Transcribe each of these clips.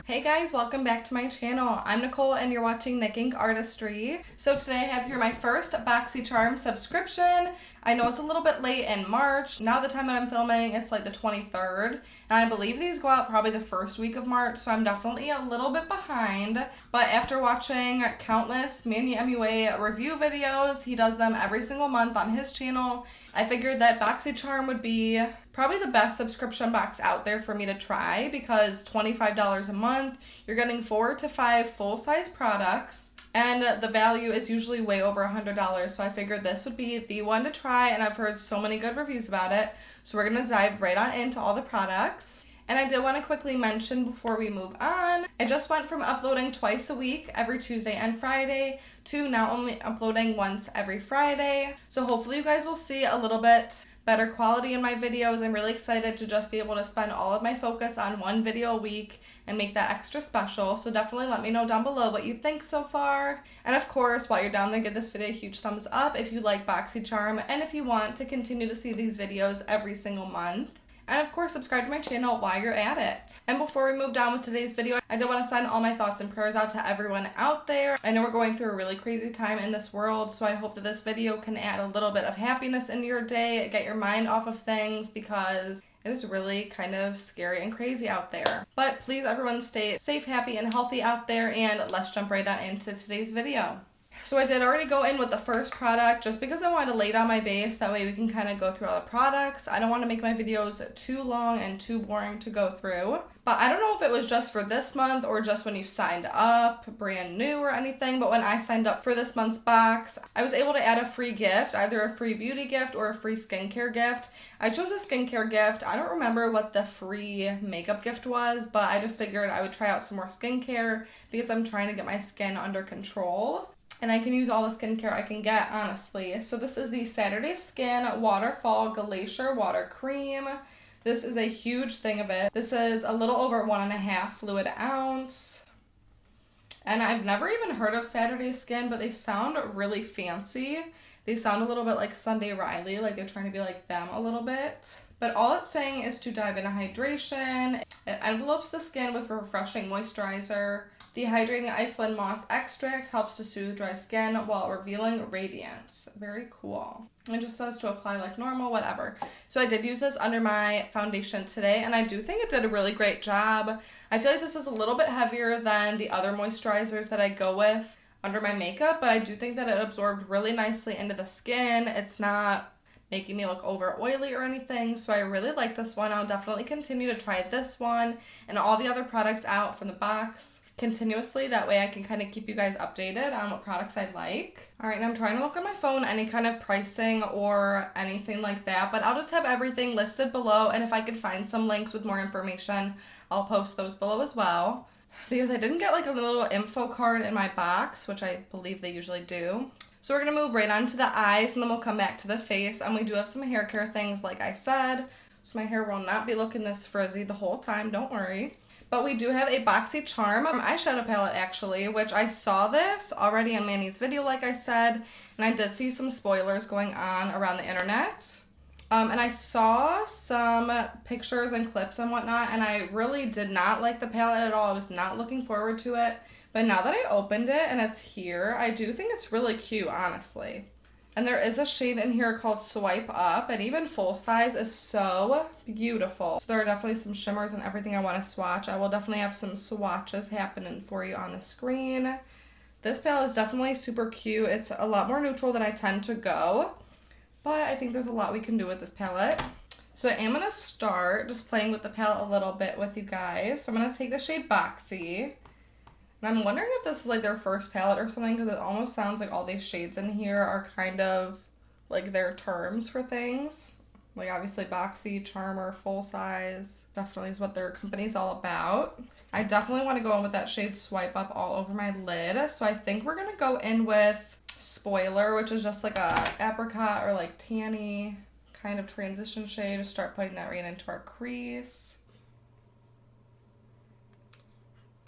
Hey guys, welcome back to my channel. I'm Nicole and you're watching Nick Ink Artistry. So today I have here my first Boxycharm subscription. I know it's a little bit late in March. Now the time that I'm filming, it's like the 23rd. And I believe these go out probably the first week of March, so I'm definitely a little bit behind. But after watching countless Manny MUA review videos, he does them every single month on his channel, I figured that Boxycharm would be probably the best subscription box out there for me to try because $25 a month, you're getting 4 to 5 full-size products, and the value is usually way over $100, so I figured this would be the one to try, and I've heard so many good reviews about it, so we're going to dive right on into all the products. And I did want to quickly mention before we move on, I just went from uploading twice a week, every Tuesday and Friday, to now only uploading once every Friday. So hopefully you guys will see a little bit better quality in my videos. I'm really excited to just be able to spend all of my focus on one video a week and make that extra special. So definitely let me know down below what you think so far. And of course, while you're down there, give this video a huge thumbs up if you like Boxycharm and if you want to continue to see these videos every single month. And of course, subscribe to my channel while you're at it. And before we move down with today's video, I do want to send all my thoughts and prayers out to everyone out there. I know we're going through a really crazy time in this world, so I hope that this video can add a little bit of happiness into your day, get your mind off of things, because it is really kind of scary and crazy out there. But please, everyone, stay safe, happy, and healthy out there, and let's jump right on into today's video. So I did already go in with the first product just because I wanted to lay down my base. That way we can kind of go through all the products. I don't want to make my videos too long and too boring to go through. But I don't know if it was just for this month or just when you signed up, brand new or anything. But when I signed up for this month's box, I was able to add a free gift, either a free beauty gift or a free skincare gift. I chose a skincare gift. I don't remember what the free makeup gift was, but I just figured I would try out some more skincare because I'm trying to get my skin under control. And I can use all the skincare I can get, honestly. So this is the Saturday Skin Waterfall Glacier Water Cream. This is a huge thing of it. This is a little over 1.5 fluid ounce. And I've never even heard of Saturday Skin, but they sound really fancy. They sound a little bit like Sunday Riley, like they're trying to be like them a little bit. But all it's saying is to dive into hydration. It envelopes the skin with refreshing moisturizer. The hydrating Iceland moss extract helps to soothe dry skin while revealing radiance. Very cool. It just says to apply like normal, whatever. So I did use this under my foundation today, and I do think it did a really great job. I feel like this is a little bit heavier than the other moisturizers that I go with under my makeup, but I do think that it absorbed really nicely into the skin. It's not making me look over oily or anything, so I really like this one. I'll definitely continue to try this one and all the other products out from the box continuously. That way I can kind of keep you guys updated on what products I like. All right, and I'm trying to look on my phone any kind of pricing or anything like that, but I'll just have everything listed below, and if I could find some links with more information, I'll post those below as well. Because I didn't get like a little info card in my box, which I believe they usually do. So we're going to move right on to the eyes, and then we'll come back to the face, and we do have some hair care things like I said, so my hair will not be looking this frizzy the whole time, don't worry. But we do have a Boxycharm eyeshadow palette, actually, which I saw this already in Manny's video, like I said, and I did see some spoilers going on around the internet. And I saw some pictures and clips and whatnot, and I really did not like the palette at all. I was not looking forward to it. But now that I opened it and it's here, I do think it's really cute, honestly. And there is a shade in here called Swipe Up, and even full size is so beautiful. So there are definitely some shimmers and everything I want to swatch. I will definitely have some swatches happening for you on the screen. This palette is definitely super cute. It's a lot more neutral than I tend to go, but I think there's a lot we can do with this palette. So I am going to start just playing with the palette a little bit with you guys. So I'm going to take the shade Boxy. And I'm wondering if this is like their first palette or something, because it almost sounds like all these shades in here are kind of like their terms for things. Like obviously Boxy, Charmer, full size, definitely is what their company's all about. I definitely want to go in with that shade Swipe Up all over my lid. So I think we're going to go in with Spoiler, which is just like a apricot or like tanny kind of transition shade. Just start putting that right into our crease.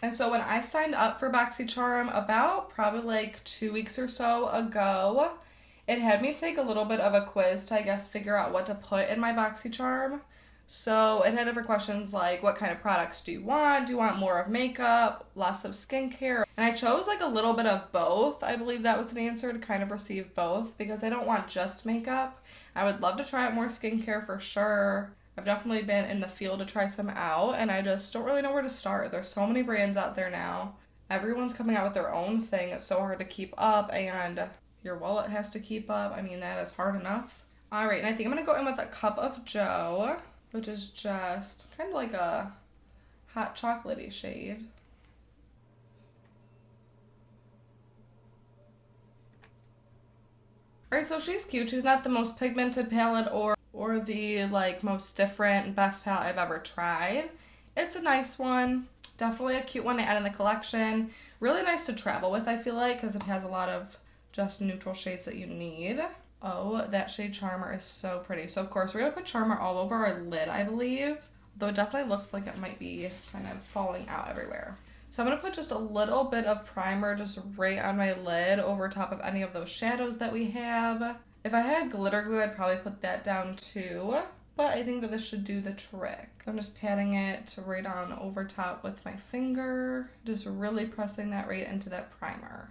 And so when I signed up for Boxycharm about probably like 2 weeks or so ago, it had me take a little bit of a quiz to, I guess, figure out what to put in my Boxycharm. So it had different questions like, what kind of products do you want? Do you want more of makeup, less of skincare? And I chose like a little bit of both. I believe that was an answer, to kind of receive both, because I don't want just makeup. I would love to try out more skincare for sure. I've definitely been in the field to try some out, and I just don't really know where to start. There's so many brands out there now. Everyone's coming out with their own thing. It's so hard to keep up, and your wallet has to keep up. I mean, that is hard enough. All right, and I think I'm going to go in with a Cup of Joe, which is just kind of like a hot chocolatey shade. Alright, so she's cute. She's not the most pigmented palette or the like most different best palette I've ever tried. It's a nice one. Definitely a cute one to add in the collection. Really nice to travel with, I feel like, because it has a lot of just neutral shades that you need. Oh, that shade Charmer is so pretty. So, of course, we're going to put Charmer all over our lid, I believe. Though it definitely looks like it might be kind of falling out everywhere. So I'm going to put just a little bit of primer just right on my lid over top of any of those shadows that we have. If I had glitter glue, I'd probably put that down too. But I think that this should do the trick. I'm just patting it right on over top with my finger. Just really pressing that right into that primer.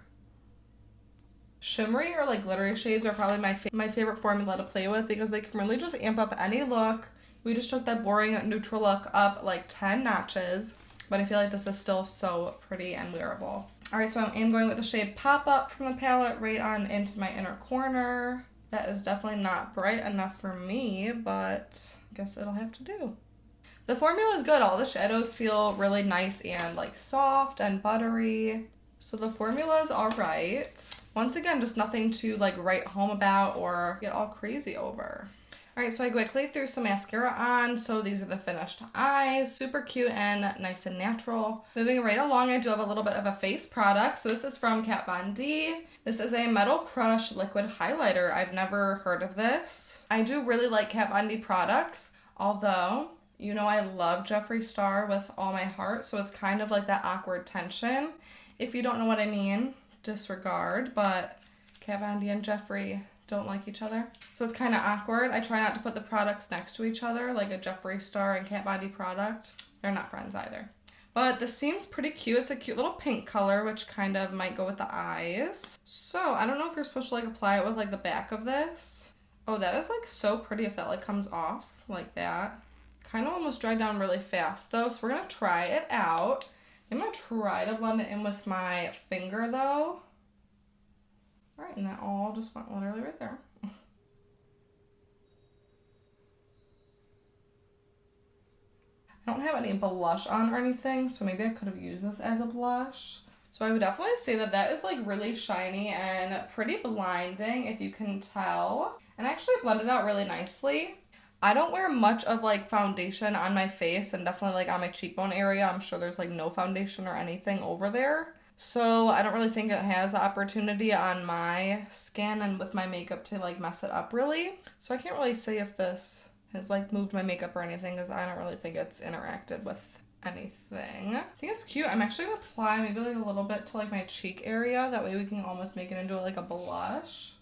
Shimmery or like glittery shades are probably my favorite formula to play with, because they can really just amp up any look. We just took that boring neutral look up like 10 notches, but I feel like this is still so pretty and wearable. Alright, so I am going with the shade Pop Up from the palette right on into my inner corner. That is definitely not bright enough for me, but I guess it'll have to do. The formula is good. All the shadows feel really nice and like soft and buttery. So the formula is alright. Once again, just nothing to like write home about or get all crazy over. Alright, so I quickly threw some mascara on. So these are the finished eyes. Super cute and nice and natural. Moving right along, I do have a little bit of a face product. So this is from Kat Von D. This is a Metal Crush liquid highlighter. I've never heard of this. I do really like Kat Von D products, although you know I love Jeffree Star with all my heart. So it's kind of like that awkward tension. If you don't know what I mean, disregard, but Kat Von D and Jeffree don't like each other. So it's kind of awkward. I try not to put the products next to each other, like a Jeffree Star and Kat Von D product. They're not friends either. But this seems pretty cute. It's a cute little pink color, which kind of might go with the eyes. So I don't know if you're supposed to like apply it with like the back of this. Oh, that is like so pretty if that like comes off like that. Kind of almost dried down really fast though. So we're going to try it out. I'm going to try to blend it in with my finger though. Alright, and that all just went literally right there. I don't have any blush on or anything, so maybe I could have used this as a blush. So I would definitely say that that is like really shiny and pretty blinding, if you can tell. And actually blended out really nicely. I don't wear much of like foundation on my face, and definitely like on my cheekbone area. I'm sure there's like no foundation or anything over there. So I don't really think it has the opportunity on my skin and with my makeup to like mess it up really. So I can't really say if this has like moved my makeup or anything, because I don't really think it's interacted with anything. I think it's cute. I'm actually gonna apply maybe like a little bit to like my cheek area. That way we can almost make it into like a blush.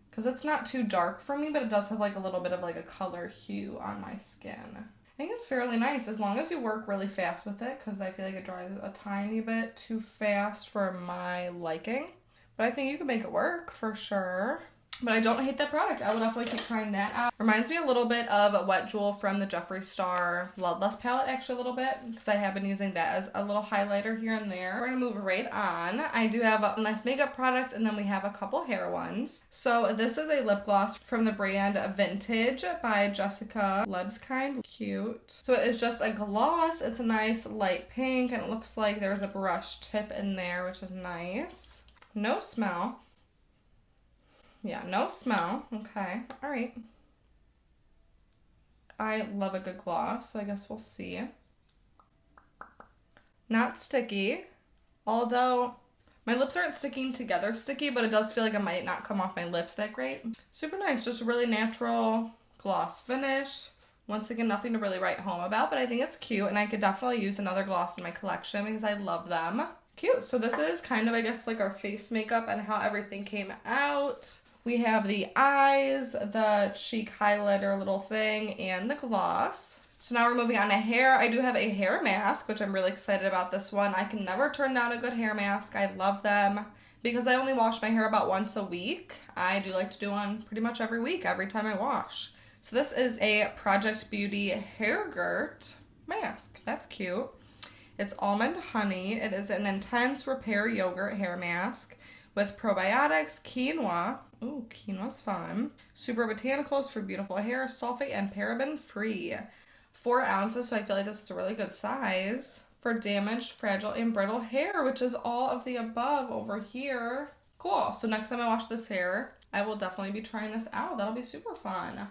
Because it's not too dark for me, but it does have like a little bit of like a color hue on my skin. I think it's fairly nice as long as you work really fast with it, because I feel like it dries a tiny bit too fast for my liking. But I think you can make it work for sure. But I don't hate that product. I will definitely keep trying that out. Reminds me a little bit of Wet Jewel from the Jeffree Star Bloodlust palette, actually a little bit, because I have been using that as a little highlighter here and there. We're going to move right on. I do have nice makeup products, and then we have a couple hair ones. So this is a lip gloss from the brand Vintage by Jessica Liebeskind. Cute. So it is just a gloss. It's a nice light pink, and it looks like there's a brush tip in there, which is nice. No smell. Yeah, no smell. Okay. All right. I love a good gloss, so I guess we'll see. Not sticky. Although my lips aren't sticking together sticky, but it does feel like it might not come off my lips that great. Super nice. Just a really natural gloss finish. Once again, nothing to really write home about, but I think it's cute, and I could definitely use another gloss in my collection because I love them. Cute. So this is kind of, I guess, like our face makeup and how everything came out. We have the eyes, the cheek highlighter little thing, and the gloss. So now we're moving on to hair. I do have a hair mask, which I'm really excited about this one. I can never turn down a good hair mask. I love them. Because I only wash my hair about once a week, I do like to do one pretty much every week, every time I wash. So this is a Project Beauty Hair Gurt mask. That's cute. It's Almond-Honey. It is an intense repair yogurt hair mask with probiotics, quinoa. Ooh, quinoa's fun. Super botanicals for beautiful hair, sulfate and paraben free. 4 ounces, so I feel like this is a really good size for damaged, fragile, and brittle hair, which is all of the above over here. Cool. So next time I wash this hair, I will definitely be trying this out. That'll be super fun.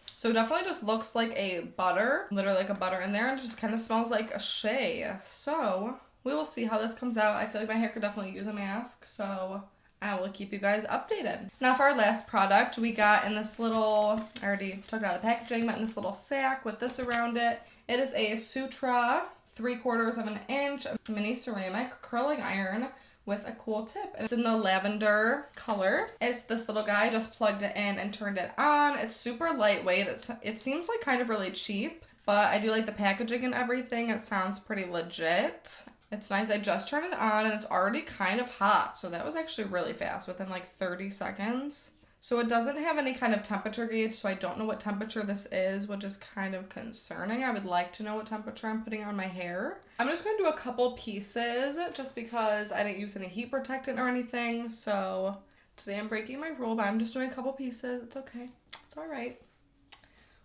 So it definitely just looks like a butter, literally like a butter in there, and it just kind of smells like a shea. So we will see how this comes out. I feel like my hair could definitely use a mask, so I will keep you guys updated. Now for our last product, we got in this little, I already took it out of the packaging, but in this little sack with this around it. It is a Sutra 3/4 inch mini ceramic curling iron with a cool tip. It's in the lavender color. It's this little guy. Just plugged it in and turned it on. It's super lightweight. It seems like kind of really cheap, but I do like the packaging and everything. It sounds pretty legit. It's nice. I just turned it on and it's already kind of hot. So that was actually really fast, within like 30 seconds. So it doesn't have any kind of temperature gauge, so I don't know what temperature this is, which is kind of concerning. I would like to know what temperature I'm putting on my hair. I'm just going to do a couple pieces just because I didn't use any heat protectant or anything. So today I'm breaking my rule, but I'm just doing a couple pieces. It's okay. It's all right.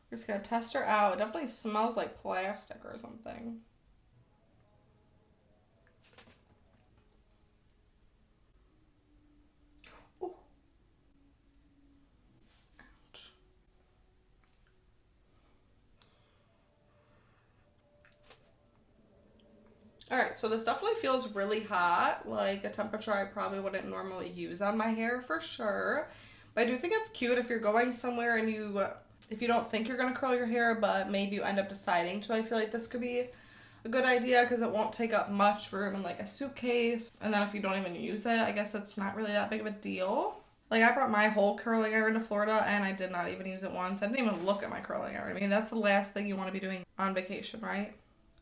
We're just going to test her out. It definitely smells like plastic or something. Alright, so this definitely feels really hot, like a temperature I probably wouldn't normally use on my hair for sure. But I do think it's cute if you're going somewhere and if you don't think you're going to curl your hair, but maybe you end up deciding to. I feel like this could be a good idea because it won't take up much room in like a suitcase. And then if you don't even use it, I guess it's not really that big of a deal. Like I brought my whole curling iron to Florida and I did not even use it once. I didn't even look at my curling iron. I mean, that's the last thing you want to be doing on vacation, right?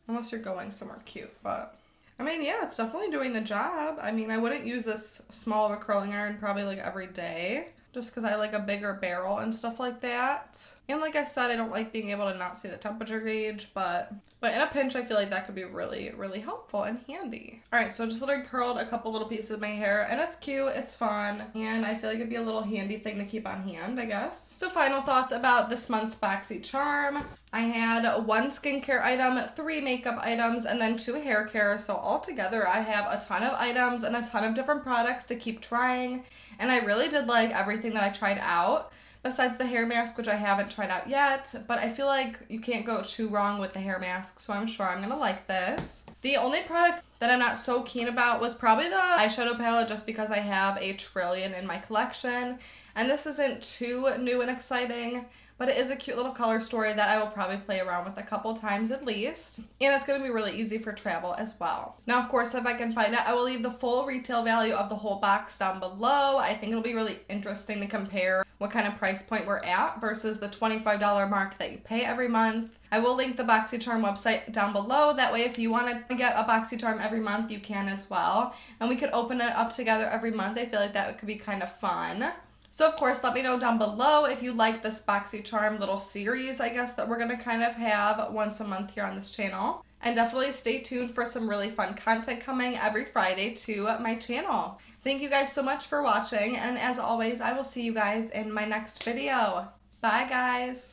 Unless you're going somewhere cute, but I mean, yeah, it's definitely doing the job. I mean, I wouldn't use this small of a curling iron probably like every day just because I like a bigger barrel and stuff like that. And like I said, I don't like being able to not see the temperature gauge, but in a pinch, I feel like that could be really, really helpful and handy. All right, so just literally curled a couple little pieces of my hair and it's cute, it's fun, and I feel like it'd be a little handy thing to keep on hand, I guess. So final thoughts about this month's Boxycharm. I had 1 skincare item, 3 makeup items, and then 2 hair care. So altogether, I have a ton of items and a ton of different products to keep trying, and I really did like everything that I tried out. Besides the hair mask, which I haven't tried out yet, but I feel like you can't go too wrong with the hair mask, so I'm sure I'm gonna like this. The only product that I'm not so keen about was probably the eyeshadow palette, just because I have a trillion in my collection, and this isn't too new and exciting, but it is a cute little color story that I will probably play around with a couple times at least. And it's going to be really easy for travel as well. Now, of course, if I can find it, I will leave the full retail value of the whole box down below. I think it'll be really interesting to compare what kind of price point we're at versus the $25 mark that you pay every month. I will link the Boxycharm website down below. That way, if you want to get a Boxycharm every month, you can as well. And we could open it up together every month. I feel like that could be kind of fun. So of course, let me know down below if you like this Boxycharm little series, I guess, that we're going to kind of have once a month here on this channel. And definitely stay tuned for some really fun content coming every Friday to my channel. Thank you guys so much for watching, and as always, I will see you guys in my next video. Bye, guys!